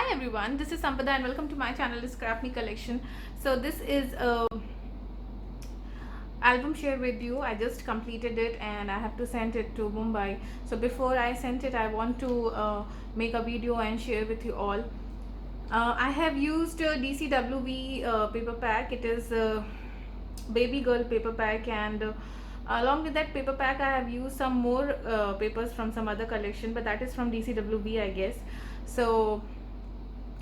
Hi everyone, this is Sampada and welcome to my channel, Scrap Me Collection. So this is a album share with you. I just completed it and I have to send it to Mumbai. So before I sent it, I want to make a video and share with you all. I have used DCWV paper pack. It is a baby girl paper pack, and along with that paper pack I have used some more papers from some other collection, but that is from DCWV, I guess. So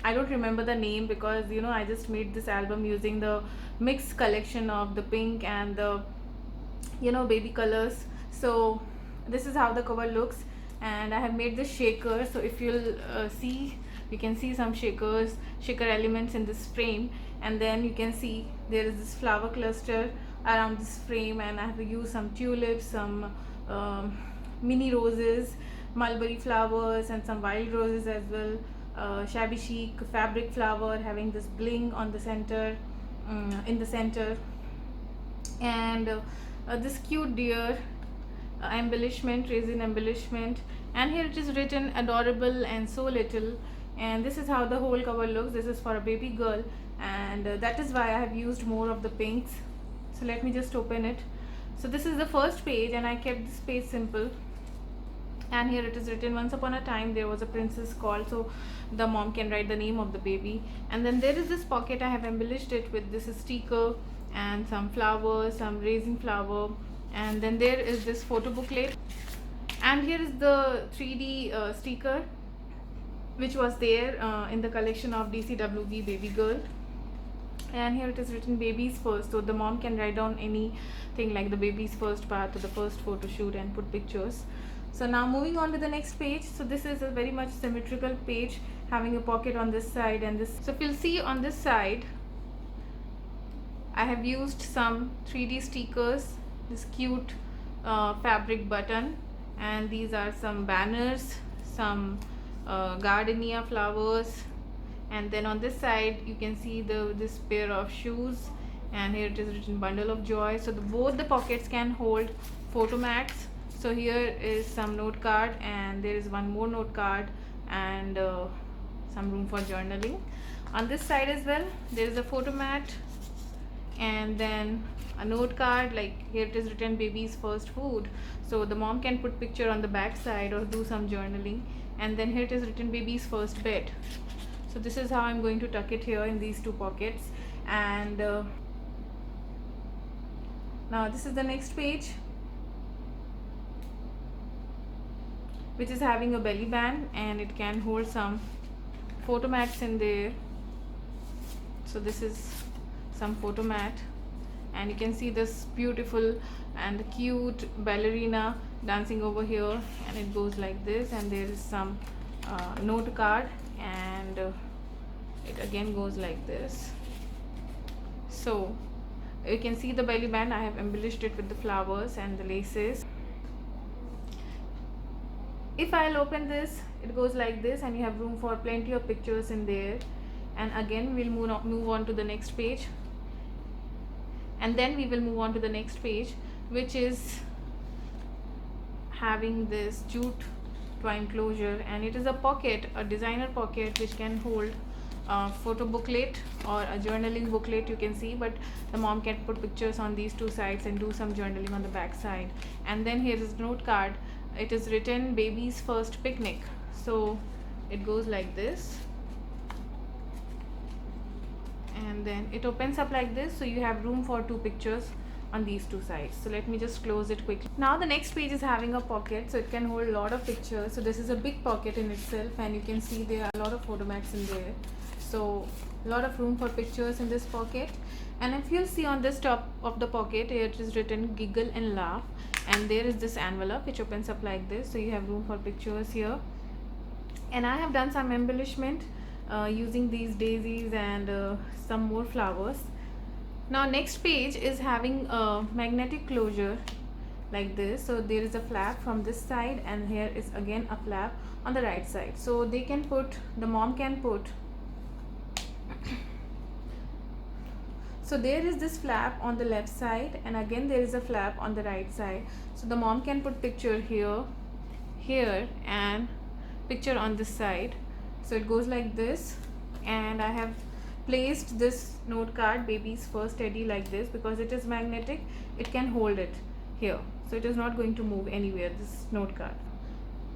I don't remember the name because I just made this album using the mixed collection of the pink and the baby colors. So this is how the cover looks, and I have made this shaker. So if you'll see, you can see some shaker elements in this frame, and then you can see there is this flower cluster around this frame, and I have used some tulips, some mini roses, mulberry flowers, and some wild roses as well. Shabby chic fabric flower having this bling on the center, in the center, and this cute deer embellishment, resin embellishment, and here it is written adorable and so little. And this is how the whole cover looks. This is for a baby girl, and that is why I have used more of the pinks. So let me just open it. So this is the first page, and I kept this page simple, and here it is written, once upon a time there was a princess called, so the mom can write the name of the baby. And then there is this pocket. I have embellished it with this sticker and some flowers, some raisin flower, and then there is this photo booklet, and here is the 3D sticker which was there in the collection of DCWV baby girl. And here it is written babies first, so the mom can write down anything like the baby's first part or the first photo shoot and put pictures. So now moving on to the next page. So this is a very much symmetrical page having a pocket on this side and this. So if you'll see on this side, I have used some 3D stickers, this cute fabric button, and these are some banners, some gardenia flowers, and then on this side you can see this pair of shoes, and here it is written bundle of joy. So both the pockets can hold photo mats. So here is some note card, and there is one more note card, and some room for journaling. On this side as well there is a photo mat, and then a note card, like here it is written baby's first food, so the mom can put picture on the back side or do some journaling. And then here it is written baby's first bed. So this is how I'm going to tuck it here in these two pockets. And now this is the next page, which is having a belly band, and it can hold some photo mats in there. So this is some photo mat, and you can see this beautiful and cute ballerina dancing over here, and it goes like this, and there is some note card, and it again goes like this. So you can see the belly band. I have embellished it with the flowers and the laces. If I'll open this, it goes like this, and you have room for plenty of pictures in there. And again we'll move on to the next page, and then we will move on to the next page, which is having this jute twine closure, and it is a pocket, a designer pocket, which can hold a photo booklet or a journaling booklet, you can see, but the mom can put pictures on these two sides and do some journaling on the back side. And then here is note card. It is written baby's first picnic. So it goes like this, and then it opens up like this, so you have room for two pictures on these two sides. So let me just close it quickly. Now the next page is having a pocket, so it can hold a lot of pictures. So this is a big pocket in itself, and you can see there are a lot of photo mats in there, so a lot of room for pictures in this pocket. And if you'll see on this top of the pocket, here it is written giggle and laugh, and there is this envelope which opens up like this, so you have room for pictures here. And I have done some embellishment using these daisies and some more flowers. Now next page is having a magnetic closure like this. So there is a flap from this side, and here is again a flap on the right side. So they can put, the mom can put so there is this flap on the left side, and again there is a flap on the right side. So the mom can put picture here, here, and picture on this side. So it goes like this, and I have placed this note card, baby's first teddy, like this because it is magnetic. It can hold it here, so it is not going to move anywhere, this note card.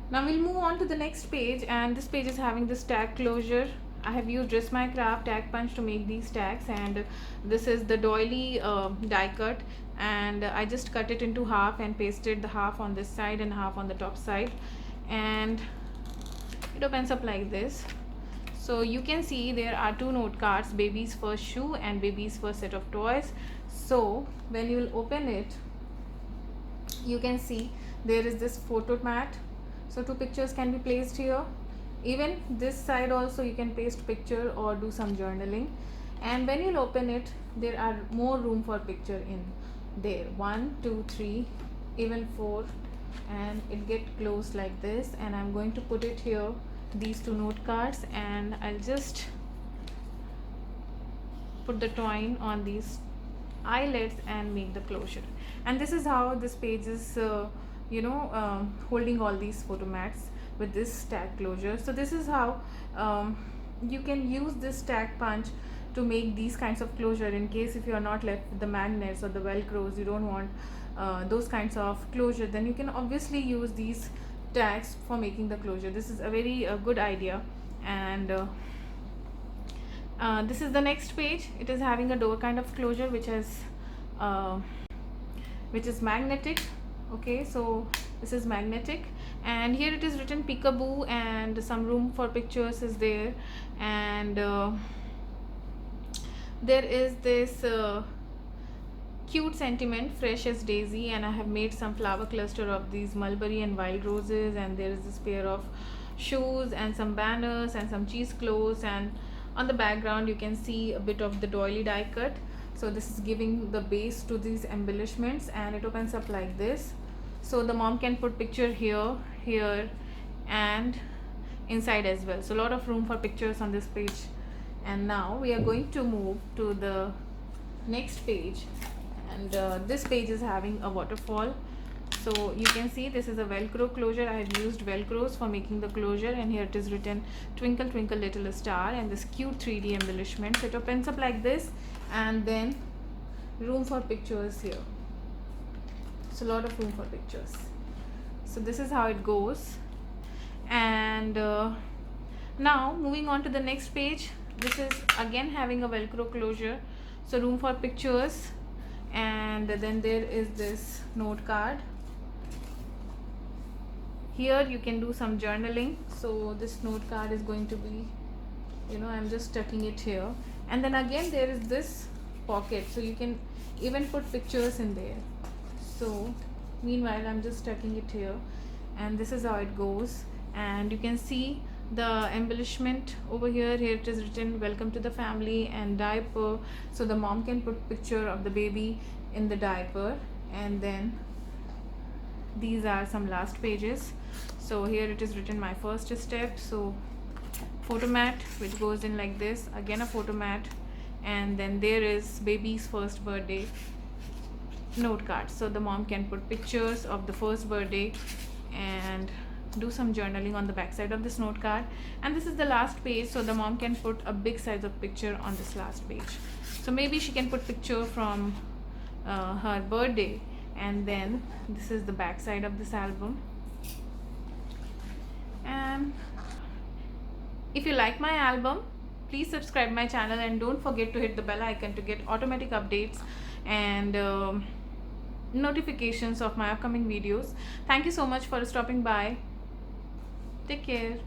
Now we'll move on to the next page, and this page is having this tag closure. I have used Dress My Craft tag punch to make these tags, and this is the doily die cut, and I just cut it into half and pasted the half on this side and half on the top side, and it opens up like this. So you can see there are two note cards, baby's first shoe and baby's first set of toys. So when you will open it, you can see there is this photo mat, so two pictures can be placed here. Even this side also you can paste picture or do some journaling, and when you'll open it, there are more room for picture in there, 1 2 3 even 4, and it get closed like this. And I'm going to put it here, these two note cards, and I'll just put the twine on these eyelets and make the closure. And this is how this page is holding all these photo mats with this tag closure. So this is how you can use this tag punch to make these kinds of closure, in case if you are not left with the magnets or the velcros, you don't want those kinds of closure, then you can obviously use these tags for making the closure. This is a very good idea. And this is the next page. It is having a door kind of closure which is magnetic. Okay, so this is magnetic, and here it is written peekaboo, and some room for pictures is there, and there is this cute sentiment, fresh as daisy, and I have made some flower cluster of these mulberry and wild roses, and there is this pair of shoes and some banners and some cheesecloths, and on the background you can see a bit of the doily die cut. So this is giving the base to these embellishments, and it opens up like this. So the mom can put picture here, here, and inside as well. So a lot of room for pictures on this page. And now we are going to move to the next page, and this page is having a waterfall. So you can see this is a velcro closure. I have used velcros for making the closure, and here it is written twinkle twinkle little star, and this cute 3D embellishment. So it opens up like this, and then room for pictures here. So a lot of room for pictures. So this is how it goes. And now moving on to the next page, this is again having a velcro closure, so room for pictures. And then there is this note card. Here you can do some journaling. So this note card is going to be, I'm just tucking it here, and then again there is this pocket, so you can even put pictures in there. So meanwhile I'm just tucking it here, and this is how it goes. And you can see the embellishment over here. Here it is written welcome to the family and diaper, so the mom can put picture of the baby in the diaper. And then these are some last pages. So here it is written my first step. So photo mat which goes in like this, again a photo mat, and then there is baby's first birthday note card, so the mom can put pictures of the first birthday and do some journaling on the back side of this note card. And this is the last page, so the mom can put a big size of picture on this last page. So maybe she can put picture from her birthday. And then this is the back side of this album. And if you like my album, please subscribe my channel, and don't forget to hit the bell icon to get automatic updates and notifications of my upcoming videos. Thank you so much for stopping by. Take care.